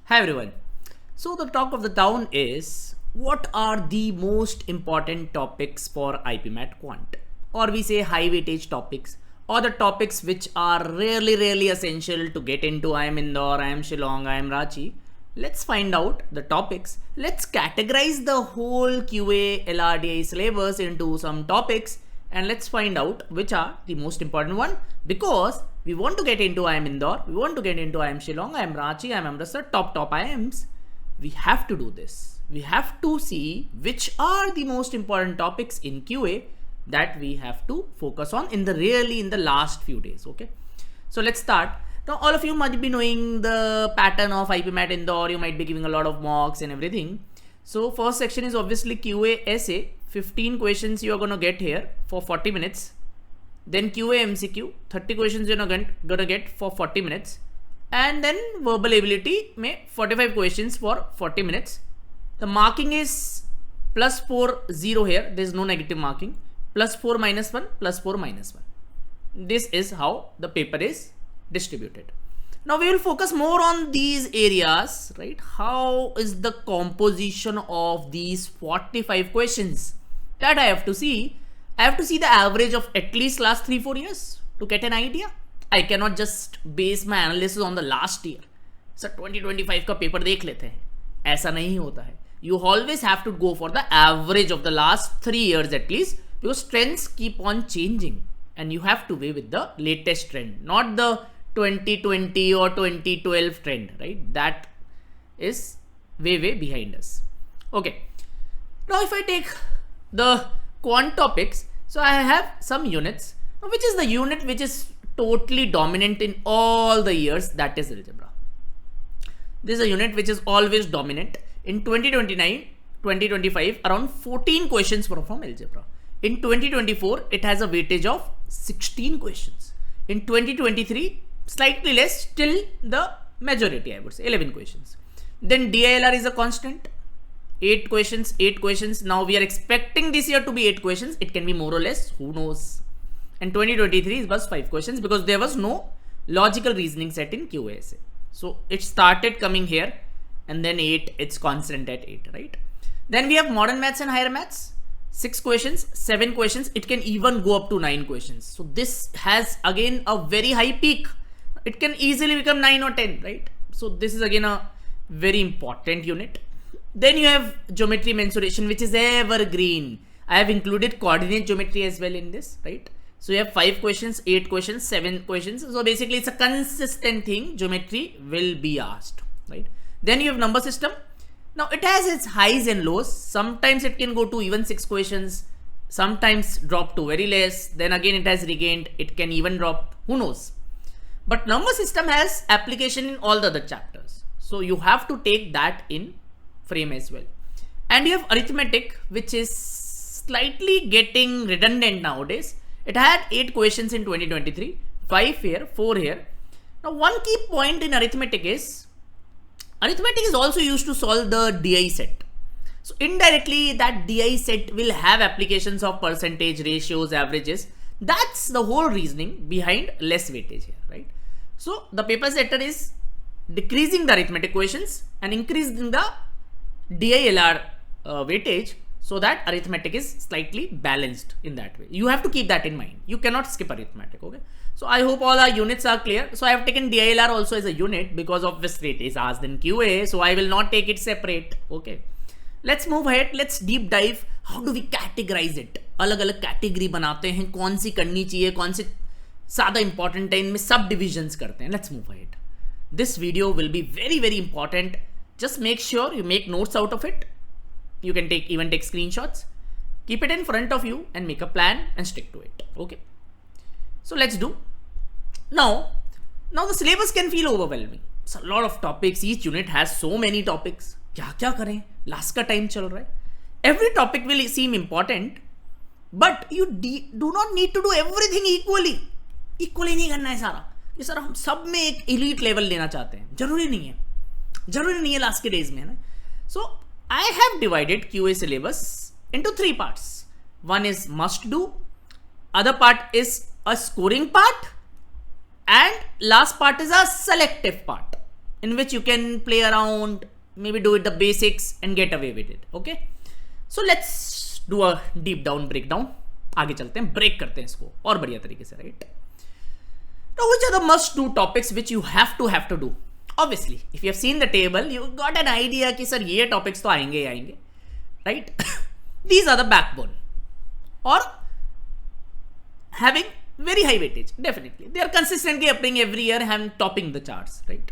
Hi everyone. So the talk of the town is what are the most important topics for IPMAT Quant, or we say high weightage topics, or the topics which are really essential to get into. I am Indore, I am Shillong, I am Ranchi. Let's find out the topics. Let's categorize the whole QA LRDI syllabus into some topics and let's find out which are the most important one, because we want to get into I am Indore, we want to get into I am Shillong, I am Ranchi, I am Amritsar, top IIMs. We have to do this. We have to see which are the most important topics in QA that we have to focus on in the last few days. Okay, so let's start. Now all of you might be knowing the pattern of IPMAT Indore. You might be giving a lot of mocks and everything. So first section is obviously QA essay. 15 questions you are going to get here for 40 minutes. Then QA MCQ, 30 questions you're gonna get for 40 minutes. And then verbal ability, may 45 questions for 40 minutes. The marking is +4 here. There is no negative marking. +4 -1, +4 -1. This is how the paper is distributed. Now we will focus more on these areas, right? How is the composition of these 45 questions that I have to see? I have to see the average of at least last 3-4 years to get an idea. I cannot just base my analysis on the last year. So 2025 का paper देख लेते हैं, ऐसा नहीं होता है. You always have to go for the average of the last 3 years at least, because trends keep on changing and you have to weigh with the latest trend, not the 2020 or 2012 trend, right? That is way behind us. Okay, now if I take the quant topics, so I have some units. Now which is the unit which is totally dominant in all the years? That is algebra. This is a unit which is always dominant. In 2029 2025 around 14 questions were from algebra. In 2024 it has a weightage of 16 questions. In 2023 slightly less, still the majority, I would say 11 questions. Then DILR is a constant, 8 questions. Now we are expecting this year to be 8 questions. It can be more or less, who knows. And 2023 was 5 questions because there was no logical reasoning set in QASA. So it started coming here and then 8, it's constant at 8, right? Then we have modern maths and higher maths, 6 questions, 7 questions. It can even go up to 9 questions. So this has again a very high peak. It can easily become 9 or 10, right? So this is again a very important unit. Then you have geometry mensuration, which is evergreen. I have included coordinate geometry as well in this, right? So you have 5 questions, 8 questions, 7 questions. So basically it's a consistent thing. Geometry will be asked, right? Then you have number system. Now it has its highs and lows. Sometimes it can go to even 6 questions, sometimes drop to very less. Then again it has regained. It can even drop, who knows. But number system has application in all the other chapters. So you have to take that in frame as well. And you have arithmetic, which is slightly getting redundant nowadays. It had 8 questions in 2023, 5 here, 4 here. Now one key point in arithmetic is also used to solve the DI set. So indirectly that DI set will have applications of percentage, ratios, averages. That's the whole reasoning behind less weightage here, right? So the paper setter is decreasing the arithmetic questions and increasing the DILR weightage, so that arithmetic is slightly balanced in that way. You have to keep that in mind. You cannot skip arithmetic, okay? So I hope all our units are clear. So I have taken DILR also as a unit because obviously it is asked in QA, so I will not take it separate, okay? Let's move ahead. Let's deep dive. How do we categorize it? अलग अलग category बनाते हैं, कौन सी करनी चाहिए, कौन सी ज़्यादा important है, इनमें सब डिविजन्स करते हैं. Let's move ahead. This video will be very important. Just make sure you make notes out of it. You can even take screenshots. Keep it in front of you and make a plan and stick to it. Okay. So let's do. Now the syllabus can feel overwhelming. It's a lot of topics. Each unit has so many topics. क्या करें? Last का time चल रहा है. Every topic will seem important, but you do not need to do everything equally. Equally नहीं करना है सारा. ये सर हम सब में एक elite level लेना चाहते हैं. जरूरी नहीं है last के days में ना. So I have divided QA syllabus into 3 parts. One is must do, other part is a scoring part, and last part is a selective part. in which you can play around, maybe do it the basics and get away with it. Okay, so let's do a deep down breakdown. आगे चलते हैं, break करते हैं इसको और बढ़िया तरीके से, right? Now, which are the must-do topics which you have to do? Obviously, if you have seen the table, you got an idea कि सर ये topics तो आएंगे ही आएंगे, right? These are the backbone, or having very high weightage. Definitely, they are consistently appearing every year and topping the charts, right?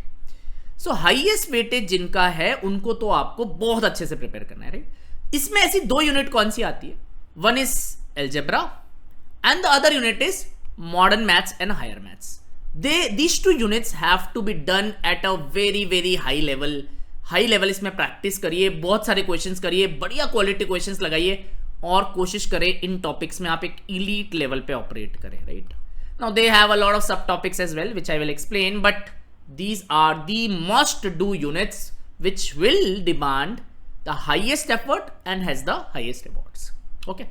So highest weightage जिनका है उनको तो आपको बहुत अच्छे से प्रिपेयर करना है, राइट? इसमें ऐसी दो यूनिट कौन सी आती है? One is algebra and the other unit is modern maths and higher maths. These two units have to be done at a very high level. High level इसमें प्रैक्टिस करिए, बहुत सारे क्वेश्चंस करिए, बढ़िया क्वालिटी क्वेश्चंस लगाइए और कोशिश करें इन टॉपिक्स में आप एक इलीट लेवल पे ऑपरेट करें, right? Now they have a lot of sub topics as well which I will explain, but these are the must do units which will demand the highest effort and has the highest rewards. Okay,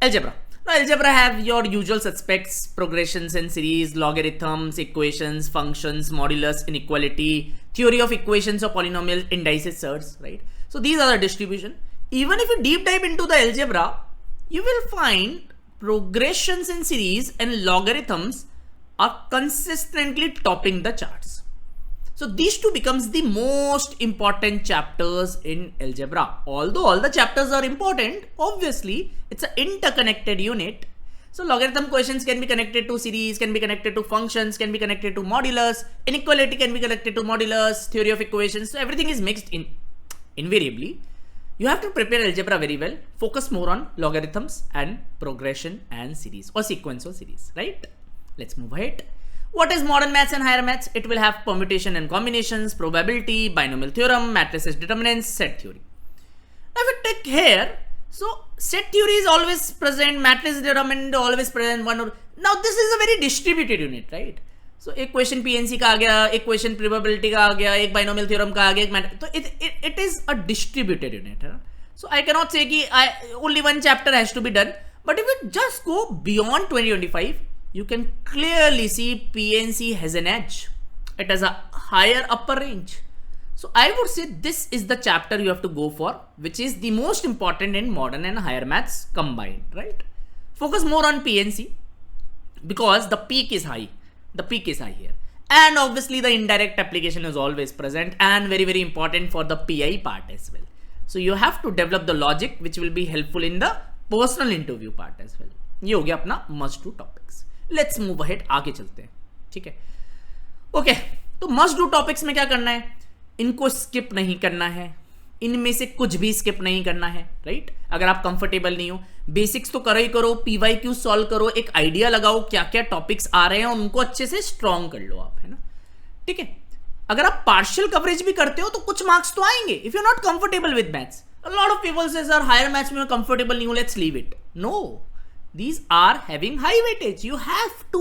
algebra. Now algebra have your usual suspects: progressions and series, logarithms, equations, functions, modulus, inequality, theory of equations of polynomial, indices, surds, right? So these are the distribution. Even if you deep dive into the algebra, you will find progressions in series and logarithms are consistently topping the charts. So these two becomes the most important chapters in algebra. Although all the chapters are important, obviously it's an interconnected unit. So logarithm questions can be connected to series, can be connected to functions, can be connected to modulus, inequality can be connected to modulus, theory of equations. So everything is mixed in invariably. You have to prepare algebra very well. Focus more on logarithms and progression and series or sequence or series, right? Let's move ahead. What is modern maths and higher maths? It will have permutation and combinations, probability, binomial theorem, matrices, determinants, set theory. Now if we take here, so set theory is always present, matrix determinant always present. Now this is a very distributed unit, right? So एक question PNC का आ गया, एक question probability का आ गया, एक binomial theorem का आ गया, एक तो it is a distributed unit, है ना? So I cannot say कि only one chapter has to be done, but if you just go beyond 2025, you can clearly see PNC has an edge. It has a higher upper range. So I would say this is the chapter you have to go for, which is the most important in modern and higher maths combined, right? Focus more on PNC because the peak is high. The peak is high here. And obviously the indirect application is always present and very important for the PI part as well. So you have to develop the logic which will be helpful in the personal interview part as well. ये हो गया अपना must do topics. Let's move ahead. आगे चलते हैं, ठीक है? Okay, तो must do topics में क्या करना है? इनको skip नहीं करना है, इनमें से कुछ भी skip नहीं करना है, राइट? अगर आप कंफर्टेबल नहीं हो, बेसिक्स तो करो ही करो, PYQ सॉल्व करो, एक आइडिया लगाओ क्या क्या टॉपिक्स आ रहे हैं और उनको अच्छे से स्ट्रॉन्ग कर लो आप, है ना? ठीक है? अगर आप पार्शियल कवरेज भी करते हो तो कुछ मार्क्स तो आएंगे if you not comfortable with maths. A lot of people से सर हायर मैथ्स में कंफर्टेबल नहीं हूं, let's leave it. No, these are having high weightage. You have to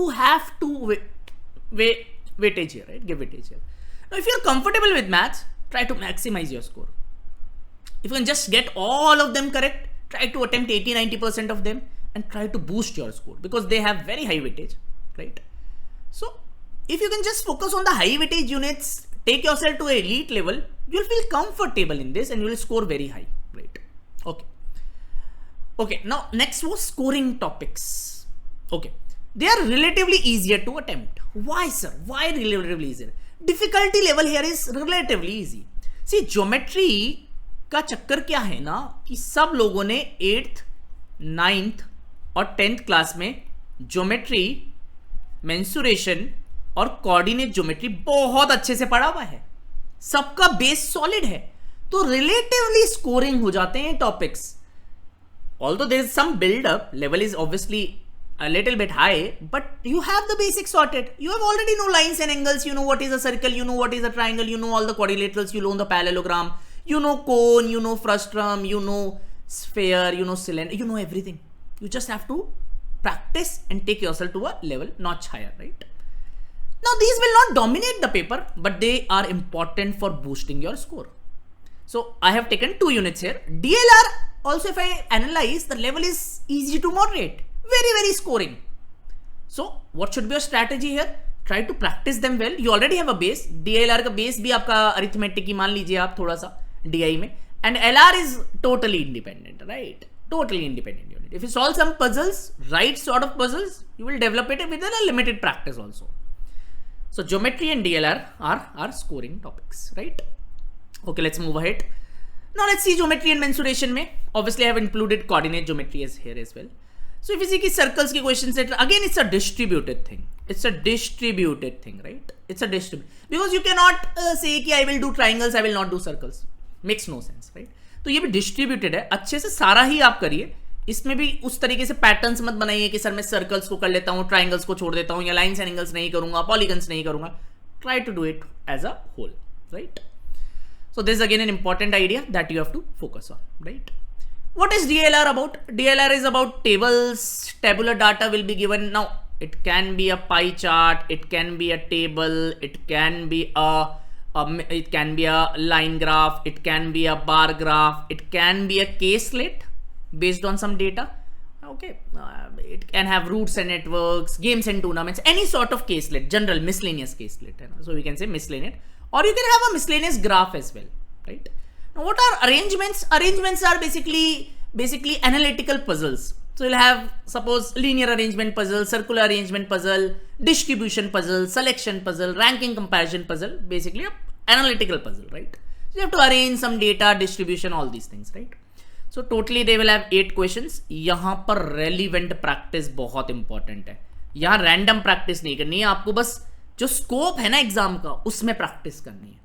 weightage here, right? Give weightage here. Now if you're comfortable with maths, try to maximize your score. If you can just get all of them correct, try to attempt 80-90% of them and try to boost your score because they have very high weightage, right? So if you can just focus on the high weightage units, take yourself to an elite level, you'll feel comfortable in this and you will score very high, right? Okay, now next was scoring topics. Okay, they are relatively easier to attempt. Why, sir? Why relatively easier? Difficulty level here is relatively easy. See, geometry का चक्कर क्या है ना कि सब लोगों ने 8th, 9th और 10th क्लास में ज्योमेट्री, मेंसुरेशन और कोऑर्डिनेट ज्योमेट्री बहुत अच्छे से पढ़ा हुआ है, सबका बेस सॉलिड है, तो रिलेटिवली स्कोरिंग हो जाते हैं topics. Although there is some build up, level is obviously a little bit high, but you have the basics sorted. You have already know lines and angles, you know what is a circle, you know what is a triangle, you know all the quadrilaterals, you know the parallelogram, you know cone, you know frustrum, you know sphere, you know cylinder, you know everything. You just have to practice and take yourself to a level notch higher, right? Now these will not dominate the paper, but they are important for boosting your score. So I have taken 2 units here. DLR also, if I analyze, the level is easy to moderate, very scoring. So what should be your strategy here? Try to practice them well. You already have a base. DILR का base भी आपका arithmetic ही मान लीजिए आप थोड़ा सा DI में, and LR is totally independent, right? Totally independent unit. If you solve some puzzles, right sort of puzzles, you will develop it within a limited practice also. So geometry and DLR are scoring topics, right? Okay, let's move ahead. Now let's see geometry and mensuration में. Obviously I have included coordinate geometry as here as well. So if you see कि circles के question set, again it's a distributed thing. It's a distributed thing, right? It's a because you cannot say कि I will do triangles, I will not do circles. Makes no sense, right? तो ये भी distributed है, अच्छे से सारा ही आप करिए. इसमें भी उस तरीके से पैटर्न्स मत बनाइए कि सर मैं सर्कल्स को कर लेता हूं, ट्राइंगल्स को छोड़ देता हूं, या लाइंस एंड एंगल्स नहीं करूंगा, पॉलीगन्स नहीं करूंगा. Try to do it as a whole, right? So this again an important idea that you have to focus on, right? What is DLR about? DLR is about tables. Tabular data will be given. Now it can be a pie chart, it can be a table, it can be a line graph, it can be a bar graph, it can be a caselet based on some data. Okay, it can have routes and networks, games and tournaments, any sort of caselet, general miscellaneous caselet. So we can say miscellaneous, or you can have a miscellaneous graph as well, right? Now what are arrangements? Arrangements are basically analytical puzzles. So you'll have, suppose, linear arrangement puzzle, circular arrangement puzzle, distribution puzzle, selection puzzle, ranking comparison puzzle, basically a analytical puzzle, right? So you have to arrange some data, distribution, all these things, right? So totally they will have 8 questions. यहाँ पर relevant practice बहुत important है. यहाँ random practice नहीं करनी है, आपको बस जो scope है ना एग्जाम का उसमें practice करनी है.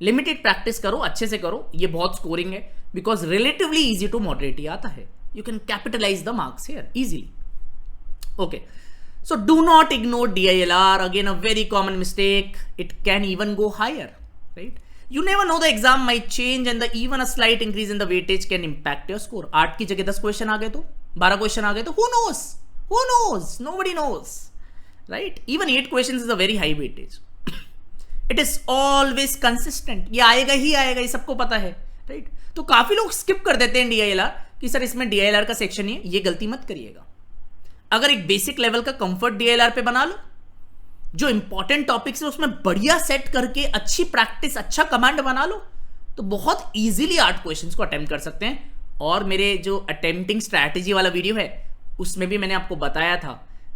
Limited practice करो, अच्छे से करो, ये बहुत scoring है, because relatively easy to moderate ही आता है. You can capitalize the marks here easily. Okay, so do not ignore DILR. Again, a very common mistake. It can even go higher, right? You never know, the exam might change and even a slight increase in the weightage can impact your score. 8 की जगह 10 question आ गए तो, 12 question आ गए तो, who knows? Who knows? Nobody knows, right? Even 8 questions is a very high weightage. It is always consistent. ये आएगा ही आएगा, ये सबको पता है, right? तो काफी लोग skip कर देते हैं DILR कि सर इसमें DILR का सेक्शन है, ये गलती मत करिएगा. अगर एक बेसिक लेवल का कंफर्ट DILR पे बना लो, जो इंपॉर्टेंट टॉपिक्स है उसमें बढ़िया सेट करके अच्छी प्रैक्टिस, अच्छा कमांड बना लो, तो बहुत इजीली 8 क्वेश्चंस को अटेम्प्ट कर सकते हैं. और मेरे जो अटेम्प्टिंग स्ट्रैटेजी वाला वीडियो है उसमें भी मैंने आपको बताया था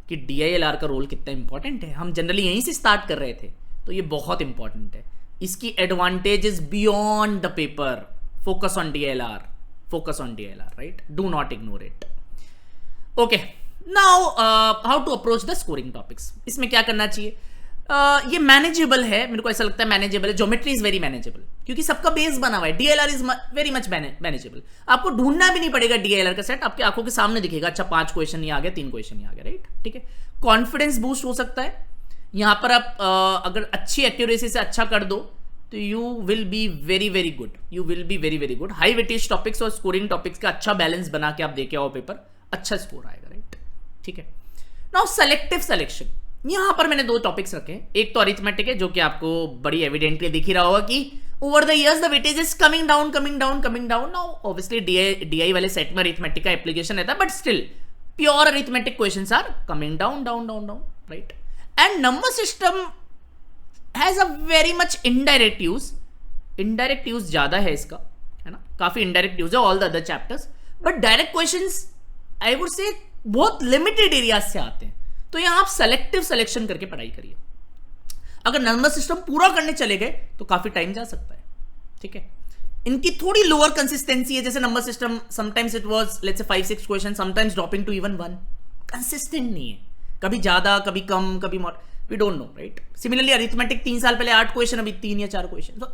कि DILR का रोल कितना इंपॉर्टेंट है. हम जनरली यहीं से स्टार्ट कर रहे थे, तो ये बहुत इंपॉर्टेंट है. इसकी advantage is beyond the paper. Focus on DILR. Focus on DILR, right? Do not ignore it. Okay, now how to approach the scoring topics. इसमें क्या करना चाहिए? ये मैनेजेबल है, मेरे को ऐसा लगता है मैनेजेबल है. ज्योमेट्री इज वेरी मैनेजेबल क्योंकि सबका बेस बना हुआ है. DILR is very much manageable. आपको ढूंढना भी नहीं पड़ेगा. DILR का सेट आपकी आंखों के सामने दिखेगा. अच्छा 5 क्वेश्चन ही आ गया, 3 क्वेश्चन ही आ गया, राइट? ठीक है. कॉन्फिडेंस बूस्ट हो सकता है यहां पर. आप अगर अच्छी एक्यूरेसी से अच्छा कर दो तो you will be very very good. You will be very very good. High weightage topics और स्कोरिंग टॉपिक्स का अच्छा बैलेंस बना के आप देके आओ पेपर, अच्छा स्कोर आएगा, राइट? ठीक है. Now selective selection. यहां पर मैंने 2 टॉपिक्स रखे हैं. एक तो अरिथमेटिक है जो कि आपको बड़ी एविडेंटली दिख ही रहा होगा कि over the years the weightage is coming down coming down coming down. Now obviously DI वाले सेट में अरिथमेटिक का एप्लीकेशन रहता है, but still pure arithmetic questions are coming down down down down, right? And number system has a very much indirect use. Indirect use ज्यादा है इसका, है ना? काफी इनडायरेक्ट यूज है all the other chapters, but direct questions I would say बहुत limited areas से आते हैं. तो यहां आप सेलेक्टिव सिलेक्शन करके पढ़ाई करिए. अगर नंबर सिस्टम पूरा करने चले गए तो काफी टाइम जा सकता है. ठीक है. इनकी थोड़ी लोअर कंसिस्टेंसी है. जैसे number system sometimes it was let's say 5-6 question, sometimes dropping to even 1. Consistent नहीं है, कभी ज्यादा कभी कम कभी more, we don't know, right? Similarly arithmetic 3 साल पहले 8 क्वेश्चन, अभी 3 या 4 क्वेश्चन. तो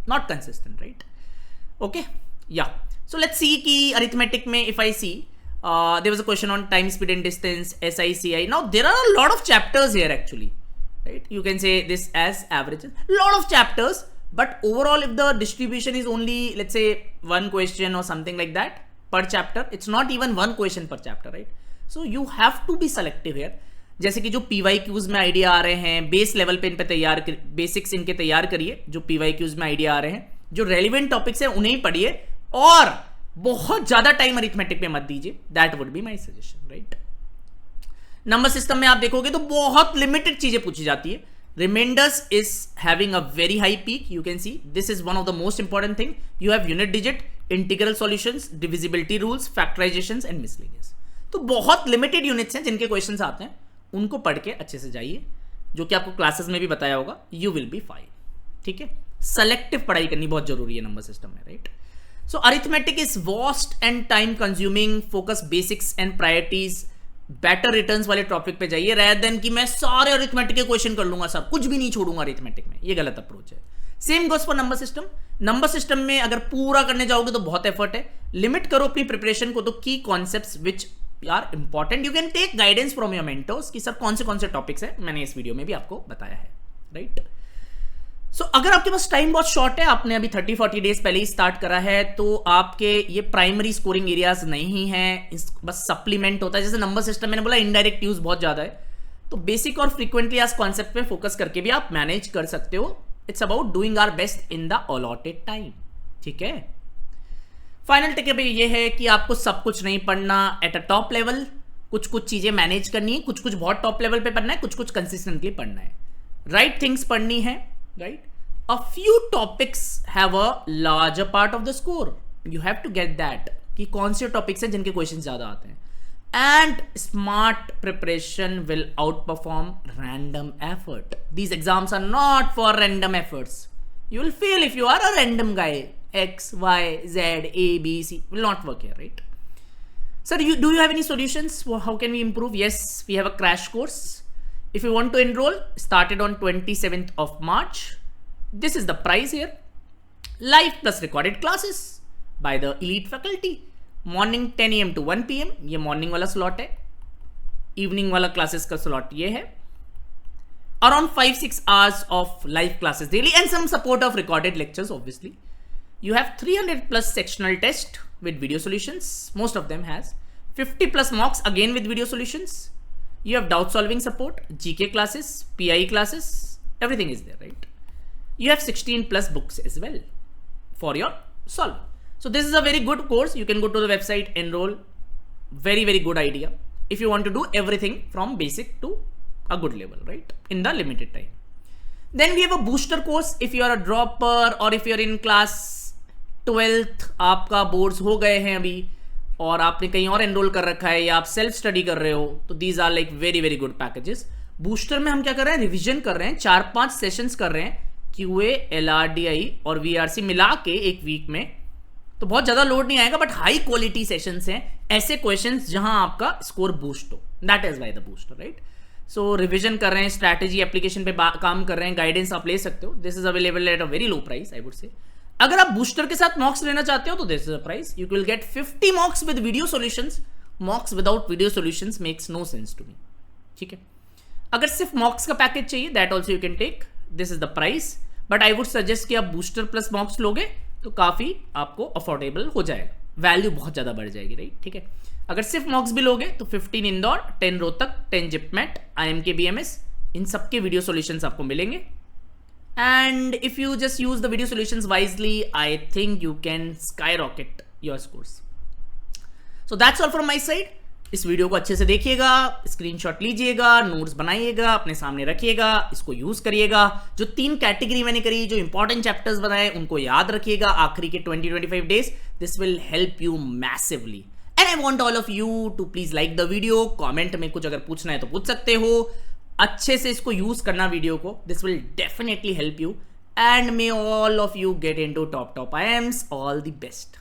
नॉट कंसिस्टेंट, राइट? ओके, या सो लेट्स सी कि अरिथमेटिक में if I see there was a question on time, speed and distance, SI, CI. Now there are a lot of chapters here actually, right? You can say this as averages, lot of chapters, but overall if the distribution is only let's say 1 question or something like that per chapter, it's not even 1 question per chapter, right? So you have to be selective here. जैसे कि जो PYQs में idea आ रहे हैं, base level पे इन पे तैयार, basics इनके तैयार करिए. जो PYQs में आइडिया आ रहे हैं, जो रेलिवेंट टॉपिक्स है उन्हें ही पढ़िए, और बहुत ज्यादा टाइम अरिथमेटिक पे मत दीजिए. That would be my suggestion, right? Number system में आप देखोगे तो बहुत लिमिटेड चीजें पूछी जाती है. Remainders is having a very high peak. You can see this is one of the most important thing. You have unit digit, integral solutions, divisibility rules, factorizations and miscellaneous. तो बहुत लिमिटेड यूनिट्स हैं जिनके questions आते हैं, उनको पढ़ के अच्छे से जाइए, जो कि आपको क्लासेस में भी बताया होगा. You will be fine. ठीक है, सेलेक्टिव पढ़ाई करनी बहुत जरूरी है नंबर सिस्टम में, right. So arithmetic is vast and time consuming. Focus basics and priorities. Better returns वाले टॉपिक पे जाइए rather देन कि मैं सारे अरिथमेटिक के क्वेश्चन कर लूंगा सर, कुछ भी नहीं छोड़ूंगा अरिथमेटिक में. ये गलत अप्रोच है. Same goes for number system. Number system में अगर पूरा करने जाओगे तो बहुत एफर्ट है. लिमिट करो अपनी प्रिपरेशन को. तो की concepts which are important, you can take guidance from your mentors कि सर कौन से टॉपिक्स है. मैंने इस वीडियो में भी आपको बताया है, राइट. सो अगर आपके पास टाइम बहुत शॉर्ट है, आपने अभी 30-40 डेज पहले ही स्टार्ट करा है, तो आपके ये प्राइमरी स्कोरिंग एरियाज नहीं है, बस सप्लीमेंट होता है. जैसे नंबर सिस्टम मैंने बोला इनडायरेक्ट यूज बहुत ज्यादा है, तो बेसिक और फ्रीक्वेंटली आज कॉन्सेप्ट पे फोकस करके भी आप मैनेज कर सकते हो. It's about doing our best in the allotted time. ठीक है, फाइनल टेक ये है कि आपको सब कुछ नहीं पढ़ना एट अ टॉप लेवल. कुछ चीजें मैनेज करनी है, कुछ बहुत टॉप लेवल पे पढ़ना है, कुछ कंसिस्टेंटली पढ़ना है. राइट थिंग्स पढ़नी है, right? A few topics have a larger part of the score. You have to get that कि कौन से टॉपिक्स हैं जिनके क्वेश्चन ज्यादा आते हैं. And smart preparation will outperform random effort. These exams are not for random efforts. You will fail if you are a random guy. X, Y, Z, A, B, C will not work here, right? Sir, do you have any solutions? How can we improve? Yes, we have a crash course. If you want to enroll, started on 27th of March. This is the price here. Live plus recorded classes by the elite faculty. Morning 10 AM to 1 PM. ये morning वाला slot है. Evening वाला classes का slot ये है. Around 5-6 hours of live classes daily and some support of recorded lectures obviously. You have 300 plus sectional test with video solutions. Most of them has. 50 plus mocks again with video solutions. You have doubt solving support, GK classes, PI classes, everything is there, right? You have 16 plus books as well for your solve. So this is a very good course. You can go to the website, enroll. Very, very good idea. If you want to do everything from basic to a good level, right? In the limited time. Then we have a booster course. If you are a dropper or if you are in class 12th, आपका boards हो गए हैं अभी, और आपने कहीं और enrol कर रखा है या आप सेल्फ स्टडी कर रहे हो, तो these are like very very good packages. Booster में हम क्या कर रहे हैं, रिवीजन कर रहे हैं, 4-5 सेशंस कर रहे हैं, QA, LRDI और VRC मिला के एक वीक में. तो बहुत ज्यादा लोड नहीं आएगा, बट हाई क्वालिटी सेशंस हैं, ऐसे क्वेश्चंस जहां आपका स्कोर बूस्ट हो. That is why the booster, right. So revision कर रहे हैं, स्ट्रैटेजी एप्लीकेशन पे काम कर रहे हैं, गाइडेंस आप ले सकते हो. This is available at a very low price, I would से. अगर आप बूस्टर के साथ मॉक्स लेना चाहते हो तो this is a price. You will get 50 mocks with video solutions. Mocks without video solutions makes no sense to me. ठीक है, अगर सिर्फ मॉक्स का पैकेज चाहिए that also you can take. This is the price, but I would suggest कि आप booster plus मॉक्स लोगे तो काफी आपको अफोर्डेबल हो जाएगा, वैल्यू बहुत ज्यादा बढ़ जाएगी, राइट. ठीक है, अगर सिर्फ मॉक्स भी लोगे तो 15 Indore, 10 Rohtak, 10 JIPMAT, IMK BMS, इन सबके वीडियो सॉल्यूशंस आपको मिलेंगे. And if you just use the video solutions wisely, I think you can skyrocket your scores. So that's all from my side. इस वीडियो को अच्छे से देखिएगा, स्क्रीनशॉट लीजिएगा, नोट्स बनाइएगा, अपने सामने रखिएगा, इसको यूज करिएगा. जो 3 कैटेगरी मैंने करी, जो इंपॉर्टेंट चैप्टर्स बनाए उनको याद रखिएगा आखिरी के 20-25 days. This will help you massively. And I want all of you to please like the video. Comment में कुछ अगर पूछना है तो पूछ सकते हो. अच्छे से इसको यूज करना वीडियो को. This will definitely help you. And may all of you get into top IIMs. All the best.